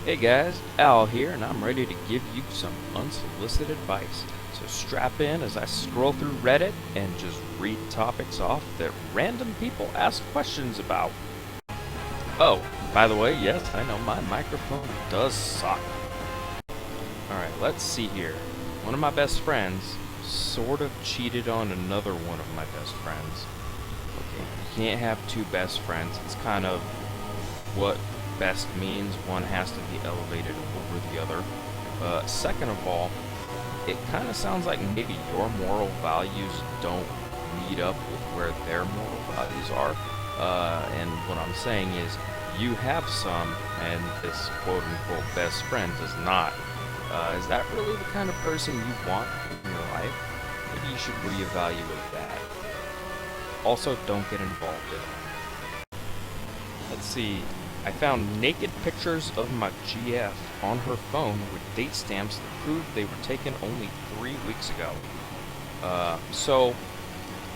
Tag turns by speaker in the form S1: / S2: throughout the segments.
S1: Hey guys, Al here, and I'm ready to give you some unsolicited advice. So strap in as I scroll through Reddit and just read topics off that random people ask questions about. Oh, by the way, yes, I know my microphone does suck. Alright, let's see here. One of my best friends sort of cheated on another one of my best friends. Okay, you can't have two best friends. It's kind of what best means. One has to be elevated over the other. Second of all, it kind of sounds like maybe your moral values don't meet up with where their moral values are. And what I'm saying is, you have some, and this quote-unquote best friend does not. Is that really the kind of person you want in your life? Maybe you should reevaluate that. Also, don't get involved in it. Let's see. I found naked pictures of my GF on her phone with date stamps that proved they were taken only 3 weeks ago. So,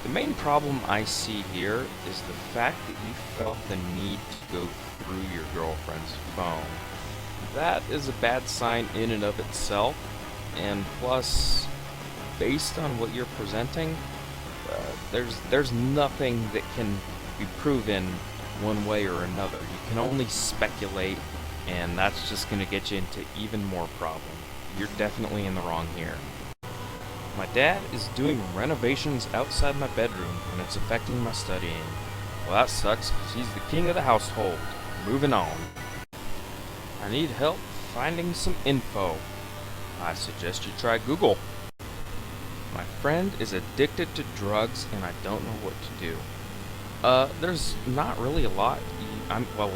S1: the main problem I see here is the fact that you felt the need to go through your girlfriend's phone. That is a bad sign in and of itself, and plus, based on what you're presenting, there's nothing that can be proven one way or another. You can only speculate, and that's just going to get you into even more problem. You're definitely in the wrong here. My dad is doing renovations outside my bedroom, and it's affecting my studying. Well, that sucks, because he's the king of the household. Moving on. I need help finding some info. I suggest you try Google. My friend is addicted to drugs, and I don't know what to do. There's not really a lot. Well,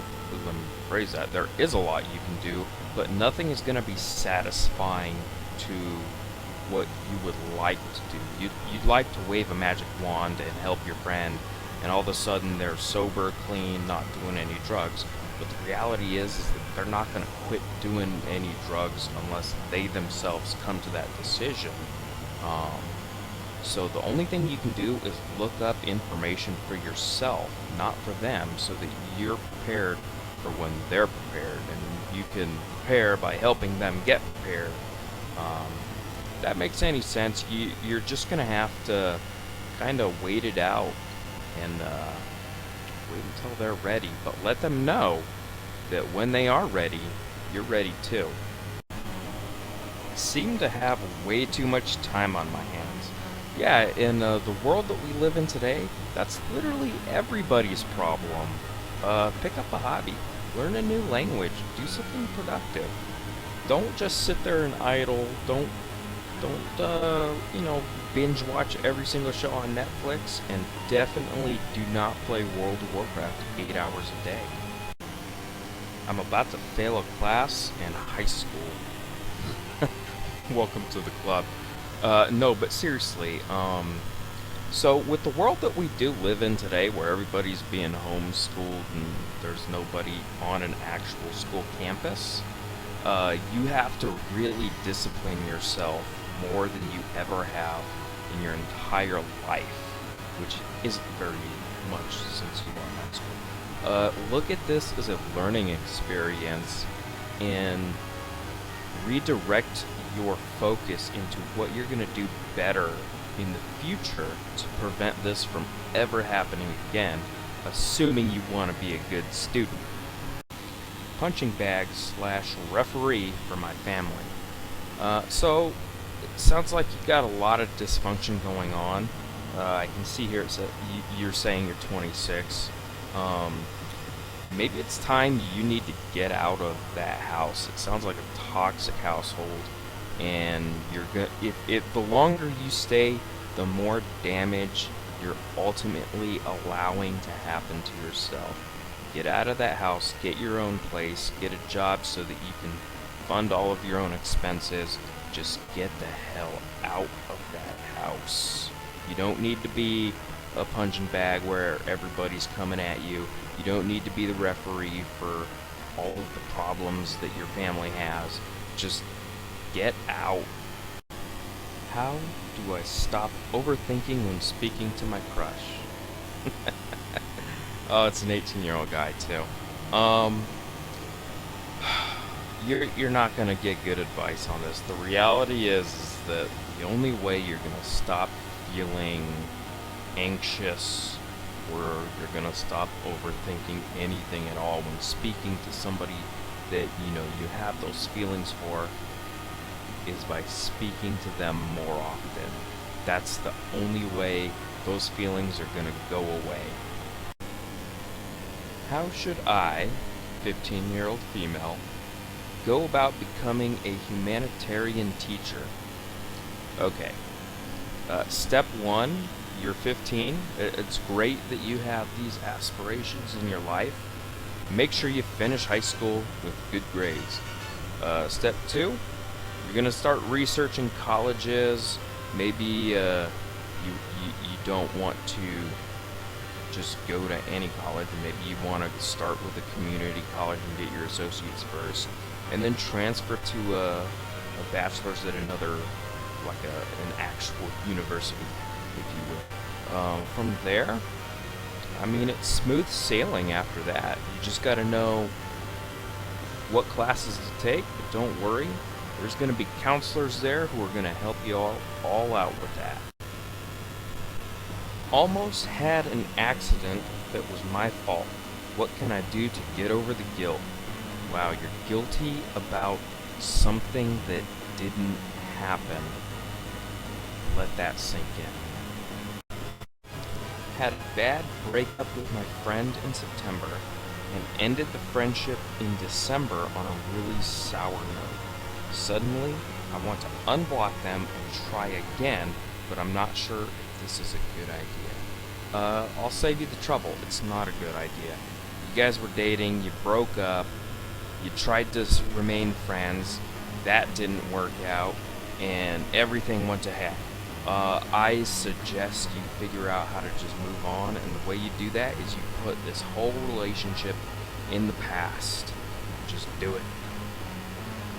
S1: let me phrase that. There is a lot you can do, but nothing is going to be satisfying to what you would like to do. You'd like to wave a magic wand and help your friend, and all of a sudden they're sober, clean, not doing any drugs. But the reality is that they're not going to quit doing any drugs unless they themselves come to that decision. So the only thing you can do is look up information for yourself, not for them, so that you're prepared for when they're prepared, and you can prepare by helping them get prepared. If that makes any sense, you're just going to have to kind of wait it out and wait until they're ready, but let them know that when they are ready, you're ready too. I seem to have way too much time on my hands. Yeah, in the world that we live in today, that's literally everybody's problem. Pick up a hobby, learn a new language, do something productive. Don't just sit there and idle. Don't binge watch every single show on Netflix, and definitely do not play World of Warcraft 8 hours a day. I'm about to fail a class in high school. Welcome to the club. No, but seriously, so with the world that we do live in today, where everybody's being homeschooled and there's nobody on an actual school campus, you have to really discipline yourself more than you ever have in your entire life, which isn't very much since you are in high school. Look at this as a learning experience and redirect your focus into what you're going to do better in the future to prevent this from ever happening again, assuming you want to be a good student. Punching bag / referee for my family. So, it sounds like you've got a lot of dysfunction going on. I can see here it says you're saying you're 26. Maybe it's time you need to get out of that house. It sounds like a toxic household, and if the longer you stay, the more damage you're ultimately allowing to happen to yourself. Get out of that house, get your own place, get a job so that you can fund all of your own expenses. Just get the hell out of that house. You don't need to be a punching bag where everybody's coming at you. You don't need to be the referee for all of the problems that your family has. Just get out. How do I stop overthinking when speaking to my crush? Oh, it's an 18-year-old guy too. you're not gonna get good advice on this. The reality is that the only way you're gonna stop feeling anxious, or you're gonna stop overthinking anything at all when speaking to somebody that you have those feelings for, is by speaking to them more often. That's the only way those feelings are gonna go away. How should I, 15-year-old female, go about becoming a humanitarian teacher? Okay. Step one, you're 15. It's great that you have these aspirations in your life. Make sure you finish high school with good grades. Step two, you're gonna start researching colleges. Maybe you don't want to just go to any college. Maybe you want to start with a community college and get your associates first, and then transfer to a bachelor's at another, like an actual university, if you will. From there, I mean, it's smooth sailing after that. You just got to know what classes to take, but don't worry. There's going to be counselors there who are going to help you all out with that. Almost had an accident that was my fault. What can I do to get over the guilt? Wow, you're guilty about something that didn't happen. Let that sink in. Had a bad breakup with my friend in September and ended the friendship in December on a really sour note. Suddenly, I want to unblock them and try again, but I'm not sure if this is a good idea. I'll save you the trouble. It's not a good idea. You guys were dating, you broke up, you tried to remain friends, that didn't work out, and everything went to heck. I suggest you figure out how to just move on, and the way you do that is you put this whole relationship in the past. Just do it.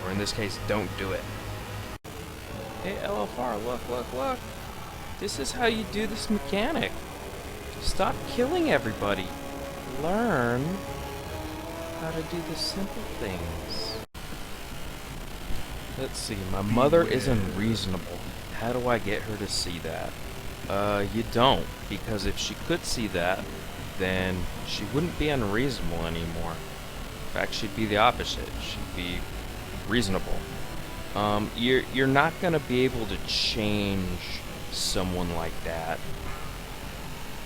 S1: Or in this case, don't do it. Hey LFR, look. This is how you do this mechanic. Stop killing everybody. Learn how to do the simple things. Let's see, my mother is unreasonable. How do I get her to see that? You don't, because if she could see that, then she wouldn't be unreasonable anymore. In fact, she'd be the opposite. She'd be reasonable. You're not gonna be able to change someone like that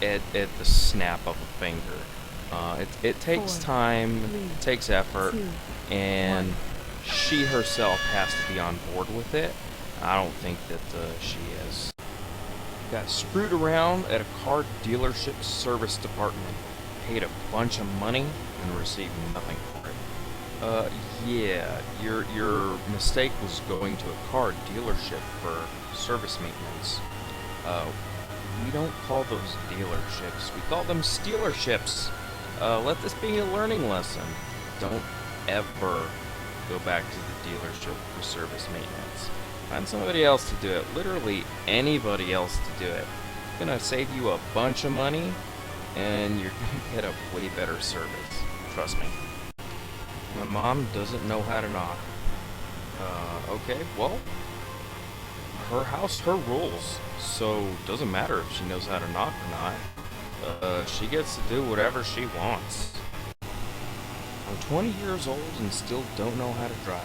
S1: at the snap of a finger. It takes time, it takes effort, and she herself has to be on board with it. I don't think that she is. Got screwed around at a car dealership service department. Paid a bunch of money and received nothing for it. Yeah, your mistake was going to a car dealership for service maintenance. We don't call those dealerships. We call them stealerships. Let this be a learning lesson. Don't ever go back to the dealership for service maintenance. Find somebody else to do it. Literally anybody else to do it. It's gonna save you a bunch of money, and you're gonna get a way better service. Trust me. My mom doesn't know how to knock. Okay, well, her house, her rules. So, doesn't matter if she knows how to knock or not. She gets to do whatever she wants. I'm 20 years old and still don't know how to drive.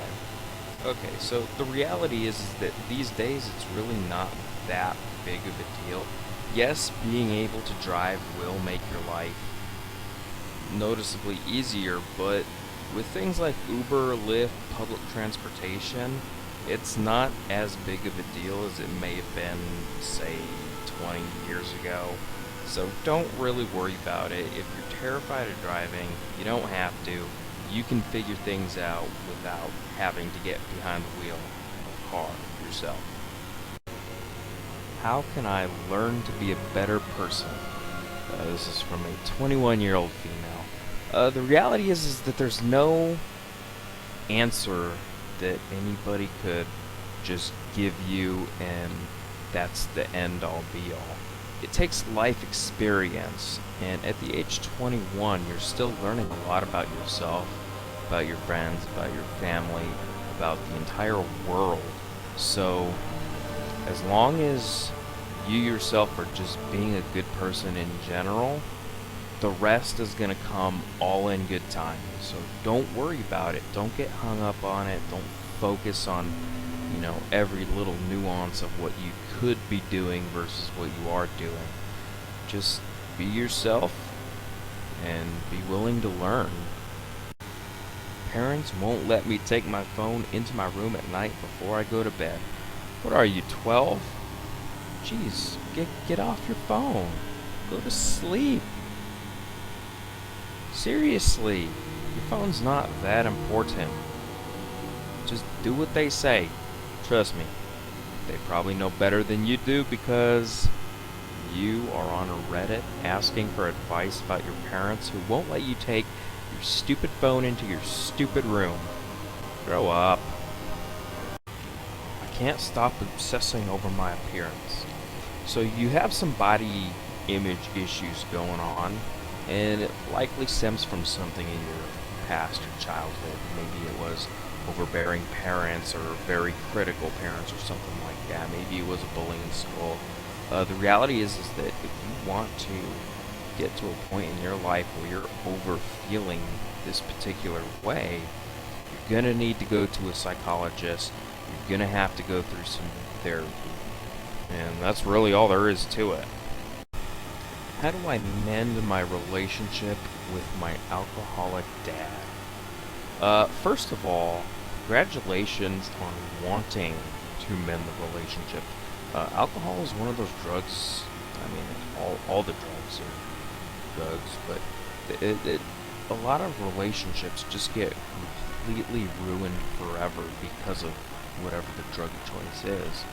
S1: Okay, so the reality is that these days it's really not that big of a deal. Yes, being able to drive will make your life noticeably easier, but with things like Uber, Lyft, public transportation, it's not as big of a deal as it may have been, say, 20 years ago. So don't really worry about it. If you're terrified of driving, you don't have to. You can figure things out without having to get behind the wheel of a car yourself. How can I learn to be a better person? This is from a 21-year-old female. The reality is that there's no answer that anybody could just give you, and that's the end-all be-all. It takes life experience, and at the age 21, you're still learning a lot about yourself. about your friends, about your family, about the entire world. So, as long as you yourself are just being a good person in general, the rest is going to come all in good time. So don't worry about it. Don't get hung up on it. Don't focus on, every little nuance of what you could be doing versus what you are doing. Just be yourself and be willing to learn. Parents won't let me take my phone into my room at night before I go to bed. What are you, 12? Jeez, get off your phone. Go to sleep. Seriously, your phone's not that important. Just do what they say. Trust me, they probably know better than you do because you are on a Reddit asking for advice about your parents who won't let you take your stupid phone into your stupid room. Grow up. I can't stop obsessing over my appearance. So you have some body image issues going on, and it likely stems from something in your past or childhood. Maybe it was overbearing parents or very critical parents or something like that. Maybe it was a bullying in school. The reality is that if you want to get to a point in your life where you're over feeling this particular way, you're going to need to go to a psychologist. You're going to have to go through some therapy. And that's really all there is to it. How do I mend my relationship with my alcoholic dad? First of all, congratulations on wanting to mend the relationship. Alcohol is one of those drugs. I mean, all the drugs are drugs, but a lot of relationships just get completely ruined forever because of whatever the drug of choice is.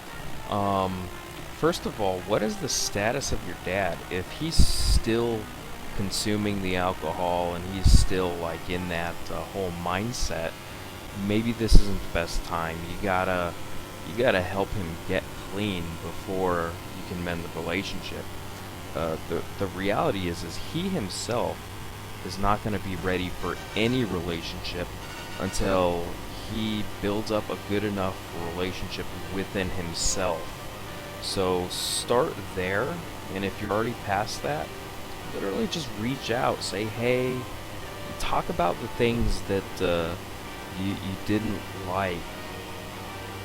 S1: First of all, what is the status of your dad? If he's still consuming the alcohol and he's still like in that whole mindset, maybe this isn't the best time. You gotta help him get clean before you can mend the relationship. The reality is he himself is not going to be ready for any relationship until he builds up a good enough relationship within himself. So start there, and if you're already past that, literally just reach out, say hey, talk about the things that you didn't like,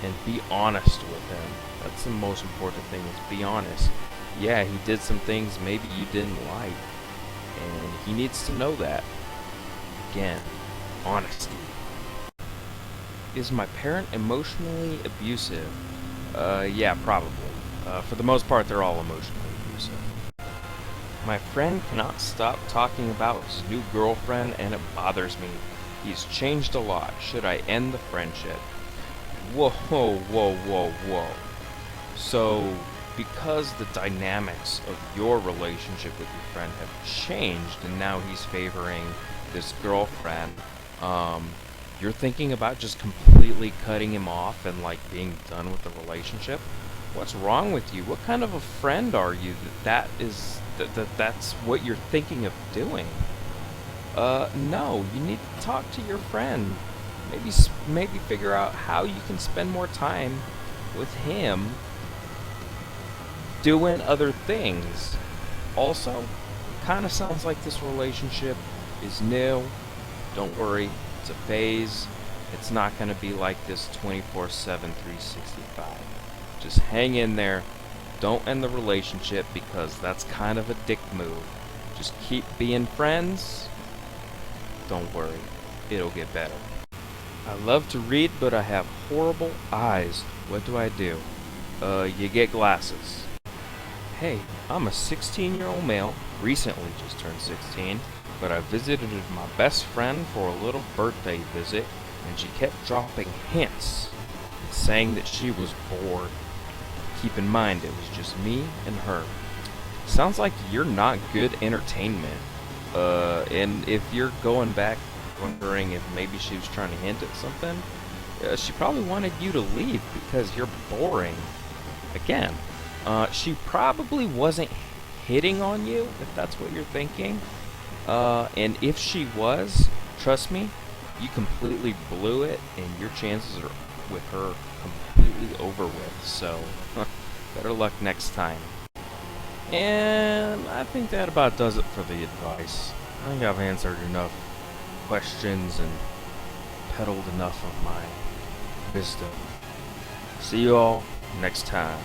S1: and be honest with him. That's the most important thing, is be honest. Yeah, he did some things maybe you didn't like, and he needs to know that. Again, honesty. Is my parent emotionally abusive? Yeah, probably. For the most part, they're all emotionally abusive. My friend cannot stop talking about his new girlfriend, and it bothers me. He's changed a lot. Should I end the friendship? Whoa, whoa, whoa, whoa. So, because the dynamics of your relationship with your friend have changed, and now he's favoring this girlfriend, you're thinking about just completely cutting him off and like being done with the relationship? What's wrong with you? What kind of a friend are you that's what you're thinking of doing? No, you need to talk to your friend. Maybe figure out how you can spend more time with him doing other things. Also, it kind of sounds like this relationship is new. Don't worry, it's a phase. It's not going to be like this 24/7, 365. Just hang in there. Don't end the relationship because that's kind of a dick move. Just keep being friends. Don't worry, it'll get better. I love to read, but I have horrible eyes. What do I do? You get glasses. Hey, I'm a 16-year-old male, recently just turned 16, but I visited my best friend for a little birthday visit, and she kept dropping hints, saying that she was bored. Keep in mind, it was just me and her. Sounds like you're not good entertainment. And if you're going back wondering if maybe she was trying to hint at something, she probably wanted you to leave because you're boring. Again, she probably wasn't hitting on you, if that's what you're thinking. And if she was, trust me, You completely blew it, and your chances are with her completely over with. So, better luck next time. And I think that about does it for the advice. I think I've answered enough questions and peddled enough of my wisdom. See you all next time.